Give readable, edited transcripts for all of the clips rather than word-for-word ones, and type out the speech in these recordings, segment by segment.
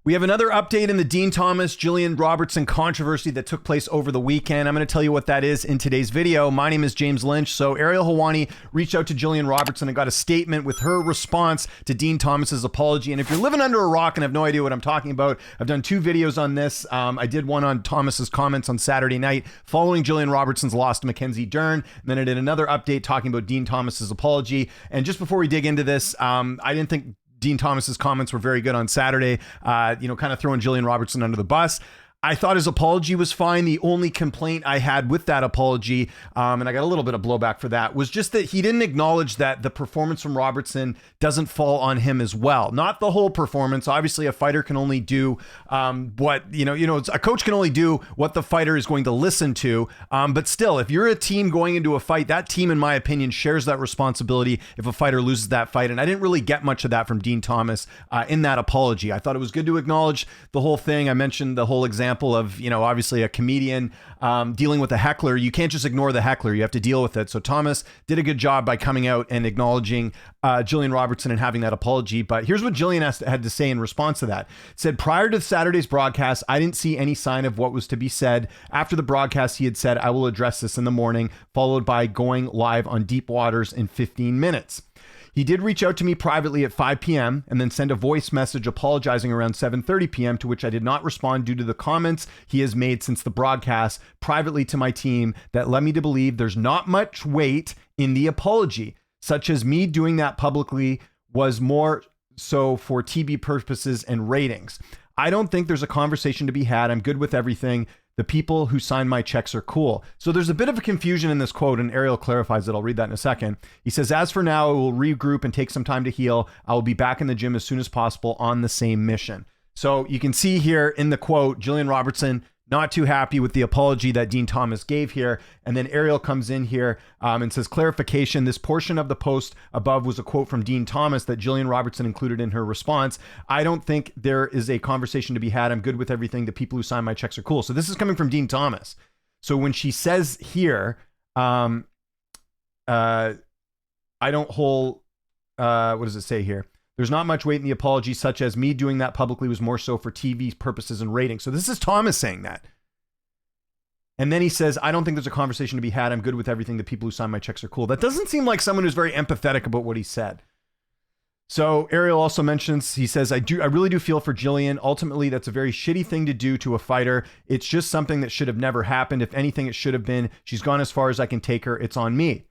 We have another update in the Dean Thomas, Gillian Robertson controversy that took place over the weekend. I'm going to tell you what that is in today's video. My name is James Lynch. So Ariel Helwani reached out to Gillian Robertson and got a statement with her response to Dean Thomas's apology. And if you're living under a rock and have no idea what I'm talking about, I've done 2 videos on this. I did one on Thomas's comments on Saturday night following Gillian Robertson's loss to Mackenzie Dern. And then I did another update talking about Dean Thomas's apology. And just before we dig into this, I didn't think Dean Thomas's comments were very good on Saturday, kind of throwing Gillian Robertson under the bus. I thought his apology was fine. The only complaint I had with that apology, and I got a little bit of blowback for that, was just that he didn't acknowledge that the performance from Robertson doesn't fall on him as well. Not the whole performance. Obviously, a fighter can only do what, a coach can only do what the fighter is going to listen to. But still, if you're a team going into a fight, that team, in my opinion, shares that responsibility if a fighter loses that fight. And I didn't really get much of that from Dean Thomas in that apology. I thought it was good to acknowledge the whole thing. I mentioned the whole example of, obviously a comedian dealing with a heckler. You can't just ignore the heckler. You have to deal with it. So Thomas did a good job by coming out and acknowledging Gillian Robertson and having that apology. But here's what Gillian had to say in response to that. It said, prior to Saturday's broadcast, I didn't see any sign of what was to be said. After the broadcast, he had said, I will address this in the morning, followed by going live on Deep Waters in 15 minutes. He did reach out to me privately at 5 p.m. and then send a voice message apologizing around 7:30 p.m. to which I did not respond due to the comments he has made since the broadcast privately to my team that led me to believe there's not much weight in the apology, such as me doing that publicly was more so for TV purposes and ratings. I don't think there's a conversation to be had. I'm good with everything. The people who sign my checks are cool. So there's a bit of a confusion in this quote, and Ariel clarifies it. I'll read that in a second. He says, as for now, I will regroup and take some time to heal. I will be back in the gym as soon as possible on the same mission. So you can see here in the quote, Gillian Robertson not too happy with the apology that Dean Thomas gave here. And then Ariel comes in here and says, clarification, this portion of the post above was a quote from Dean Thomas that Gillian Robertson included in her response. I don't think there is a conversation to be had. I'm good with everything. The people who sign my checks are cool. So this is coming from Dean Thomas. So when she says here, I don't hold, what does it say here? There's not much weight in the apology, such as me doing that publicly was more so for TV purposes and ratings. So this is Thomas saying that. And then he says, I don't think there's a conversation to be had. I'm good with everything. The people who sign my checks are cool. That doesn't seem like someone who's very empathetic about what he said. So Ariel also mentions, he says, I really do feel for Gillian. Ultimately, that's a very shitty thing to do to a fighter. It's just something that should have never happened. If anything, it should have been. She's gone as far as I can take her. It's on me.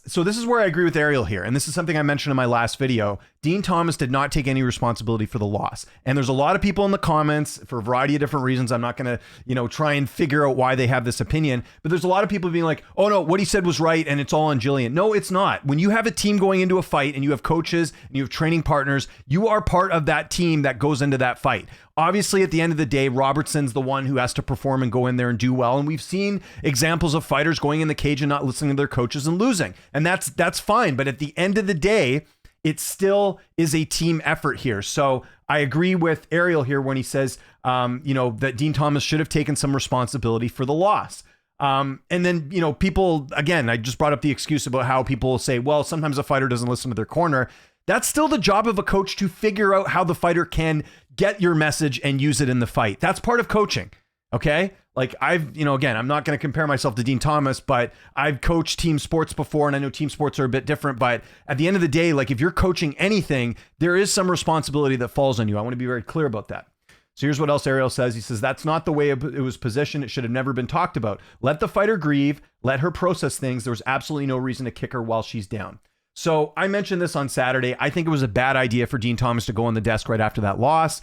So this is where I agree with Ariel here. And this is something I mentioned in my last video. Dean Thomas did not take any responsibility for the loss. And there's a lot of people in the comments for a variety of different reasons. I'm not going to, try and figure out why they have this opinion, but there's a lot of people being like, oh no, what he said was right. And it's all on Gillian. No, it's not. When you have a team going into a fight and you have coaches and you have training partners, you are part of that team that goes into that fight. Obviously, at the end of the day, Robertson's the one who has to perform and go in there and do well. And we've seen examples of fighters going in the cage and not listening to their coaches and losing. And that's fine. But at the end of the day, it still is a team effort here. So I agree with Ariel here when he says, that Dean Thomas should have taken some responsibility for the loss. And then, people, again, I just brought up the excuse about how people say, well, sometimes a fighter doesn't listen to their corner. That's still the job of a coach to figure out how the fighter can get your message and use it in the fight. That's part of coaching. Okay. Like again, I'm not going to compare myself to Dean Thomas, but I've coached team sports before and I know team sports are a bit different, but at the end of the day, like if you're coaching anything, there is some responsibility that falls on you. I want to be very clear about that. So here's what else Ariel says. He says, that's not the way it was positioned. It should have never been talked about. Let the fighter grieve, let her process things. There was absolutely no reason to kick her while she's down. So I mentioned this on Saturday. I think it was a bad idea for Dean Thomas to go on the desk right after that loss.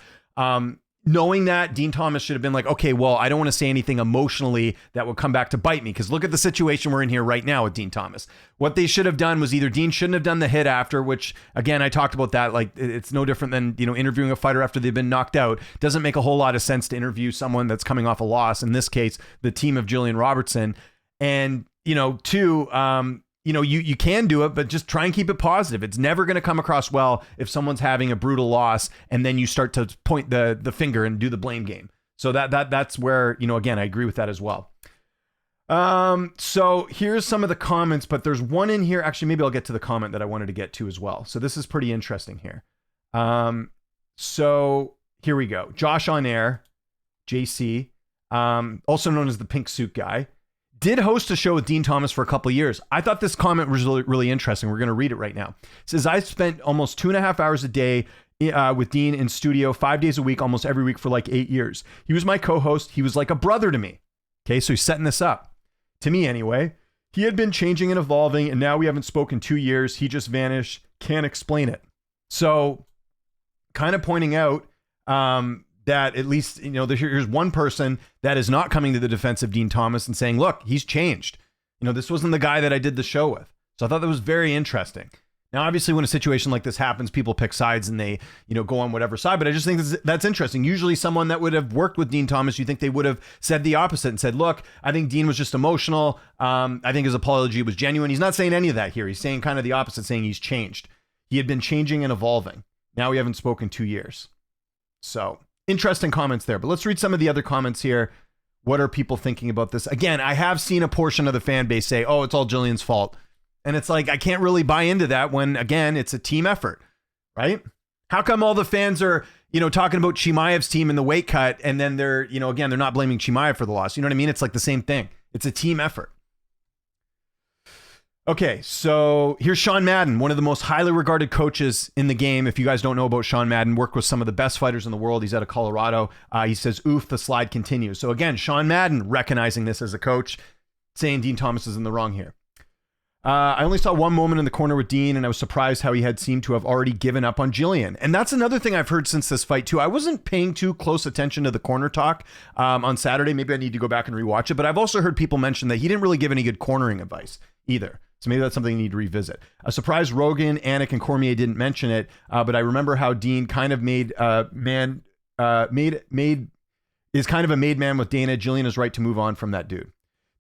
Knowing that, Dean Thomas should have been like, okay, well, I don't want to say anything emotionally that would come back to bite me, because look at the situation we're in here right now with Dean Thomas. What they should have done was either Dean shouldn't have done the hit after, which again, I talked about that. Like it's no different than, interviewing a fighter after they've been knocked out. Doesn't make a whole lot of sense to interview someone that's coming off a loss. In this case, the team of Gillian Robertson. And, two, you can do it, but just try and keep it positive. It's never going to come across well if someone's having a brutal loss and then you start to point the finger and do the blame game. So that's where, again, I agree with that as well. So here's some of the comments, but there's one in here. Actually, maybe I'll get to the comment that I wanted to get to as well. So this is pretty interesting here. So here we go. Josh on Air, JC, also known as the pink suit guy, did host a show with Dean Thomas for a couple of years. I thought this comment was really, really interesting. We're going to read it right now. It says, I spent almost 2.5 hours a day with Dean in studio 5 days a week, almost every week for like 8 years. He was my co-host. He was like a brother to me. Okay, so he's setting this up. To me anyway. He had been changing and evolving, and now we haven't spoken 2 years. He just vanished. Can't explain it. So kind of pointing out that at least, here's one person that is not coming to the defense of Dean Thomas and saying, look, he's changed. This wasn't the guy that I did the show with. So I thought that was very interesting. Now, obviously, when a situation like this happens, people pick sides and they, go on whatever side. But I just think that's interesting. Usually someone that would have worked with Dean Thomas, you think they would have said the opposite and said, look, I think Dean was just emotional. I think his apology was genuine. He's not saying any of that here. He's saying kind of the opposite, saying he's changed. He had been changing and evolving. Now we haven't spoken 2 years. So interesting comments there. But let's read some of the other comments here. What are people thinking about this? Again, I have seen a portion of the fan base say, oh, it's all Gillian's fault. And it's like, I can't really buy into that when, again, it's a team effort, right? How come all the fans are, talking about Chimaev's team in the weight cut, and then they're, again, they're not blaming Chimaev for the loss. You know what I mean? It's like the same thing. It's a team effort. Okay, so here's Sean Madden, one of the most highly regarded coaches in the game. If you guys don't know about Sean Madden, worked with some of the best fighters in the world. He's out of Colorado. He says, oof, the slide continues. So again, Sean Madden recognizing this as a coach, saying Dean Thomas is in the wrong here. I only saw one moment in the corner with Dean, and I was surprised how he had seemed to have already given up on Gillian. And that's another thing I've heard since this fight, too. I wasn't paying too close attention to the corner talk on Saturday. Maybe I need to go back and rewatch it. But I've also heard people mention that he didn't really give any good cornering advice either. So maybe that's something you need to revisit. A surprise Rogan, Anik, and Cormier didn't mention it, but I remember how Dean kind of is kind of a made man with Dana. Gillian is right to move on from that dude.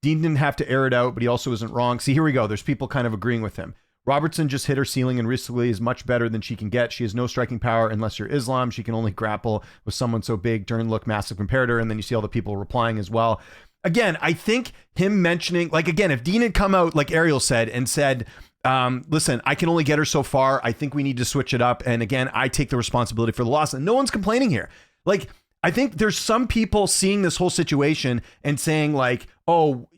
Dean didn't have to air it out, but he also isn't wrong. See, here we go. There's people kind of agreeing with him. Robertson just hit her ceiling and recently is much better than she can get. She has no striking power unless you're Islam. She can only grapple with someone so big. Dern look massive comparator. And then you see all the people replying as well. Again, I think him mentioning, like, again, if Dean had come out, like Ariel said, and said, listen, I can only get her so far. I think we need to switch it up. And again, I take the responsibility for the loss. And no one's complaining here. Like, I think there's some people seeing this whole situation and saying like, oh,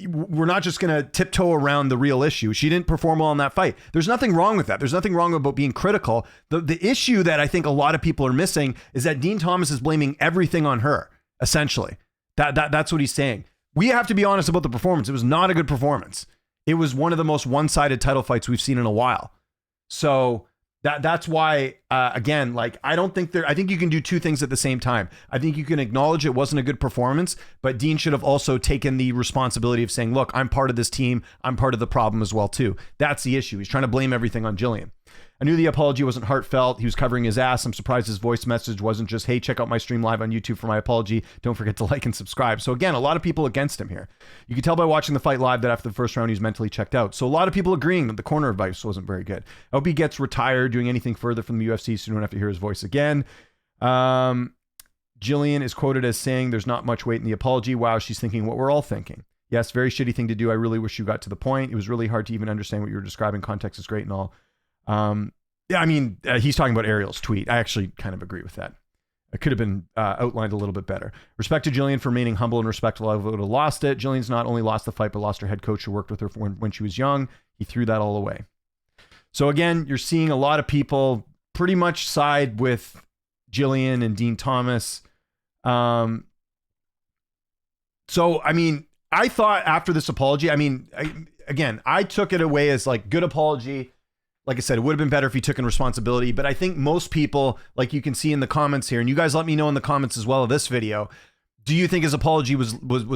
we're not just going to tiptoe around the real issue. She didn't perform well in that fight. There's nothing wrong with that. There's nothing wrong about being critical. The issue that I think a lot of people are missing is that Dean Thomas is blaming everything on her, essentially. That's what he's saying. We have to be honest about the performance. It was not a good performance. It was one of the most one-sided title fights we've seen in a while. So that's why, again, like, I think you can do two things at the same time. I think you can acknowledge it wasn't a good performance, but Dean should have also taken the responsibility of saying, look, I'm part of this team. I'm part of the problem as well, too. That's the issue. He's trying to blame everything on Gillian. I knew the apology wasn't heartfelt. He was covering his ass. I'm surprised his voice message wasn't just, hey, check out my stream live on YouTube for my apology. Don't forget to like and subscribe. So again, a lot of people against him here. You can tell by watching the fight live that after the first round, he was mentally checked out. So a lot of people agreeing that the corner advice wasn't very good. I hope he gets retired doing anything further from the UFC so you don't have to hear his voice again. Gillian is quoted as saying, there's not much weight in the apology. Wow, she's thinking what we're all thinking. Yes, very shitty thing to do. I really wish you got to the point. It was really hard to even understand what you were describing. Context is great and all. Yeah, I mean, he's talking about Ariel's tweet. I actually kind of agree with that. It could have been outlined a little bit better. Respect to Gillian for remaining humble and respectful. I would have lost it. Gillian's not only lost the fight, but lost her head coach who worked with her when she was young. He threw that all away. So again, you're seeing a lot of people pretty much side with Gillian and Dean Thomas. So, I mean, I thought after this apology, I mean, I took it away as like good apology. Like I said, it would have been better if he took in responsibility, but I think most people, like you can see in the comments here, and you guys let me know in the comments as well of this video, do you think his apology was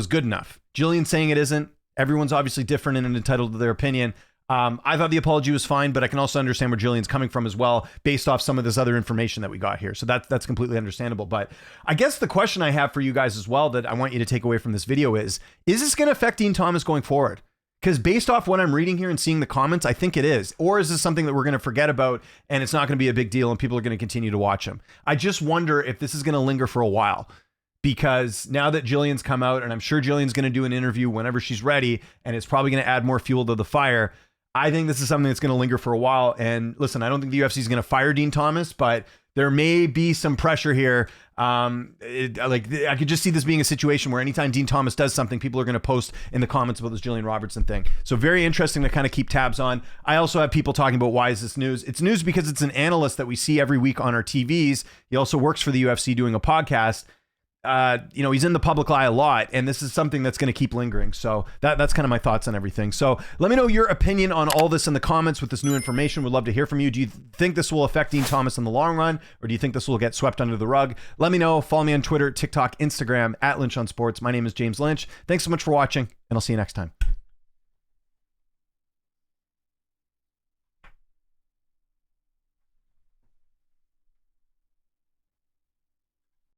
good enough? Gillian saying it isn't. Everyone's obviously different and entitled to their opinion. I thought the apology was fine, but I can also understand where Gillian's coming from as well, based off some of this other information that we got here. So that's completely understandable. But I guess the question I have for you guys as well that I want you to take away from this video is this going to affect Dean Thomas going forward? Because based off what I'm reading here and seeing the comments, I think it is. Or is this something that we're going to forget about and it's not going to be a big deal and people are going to continue to watch him? I just wonder if this is going to linger for a while. Because now that Gillian's come out, and I'm sure Gillian's going to do an interview whenever she's ready, and it's probably going to add more fuel to the fire, I think this is something that's going to linger for a while. And listen, I don't think the UFC is going to fire Dean Thomas, but there may be some pressure here. I could just see this being a situation where anytime Dean Thomas does something, people are going to post in the comments about this Gillian Robertson thing. So very interesting to kind of keep tabs on. I also have people talking about, why is this news? It's news because it's an analyst that we see every week on our TVs. He also works for the UFC doing a podcast. He's in the public eye a lot, and this is something that's going to keep lingering. So that's kind of my thoughts on everything. So let me know your opinion on all this in the comments with this new information. We'd love to hear from you. Do you think this will affect Dean Thomas in the long run, or do you think this will get swept under the rug? Let me know. Follow me on Twitter, TikTok, Instagram, @Lynch on Sports. My name is James Lynch. Thanks so much for watching, and I'll see you next time.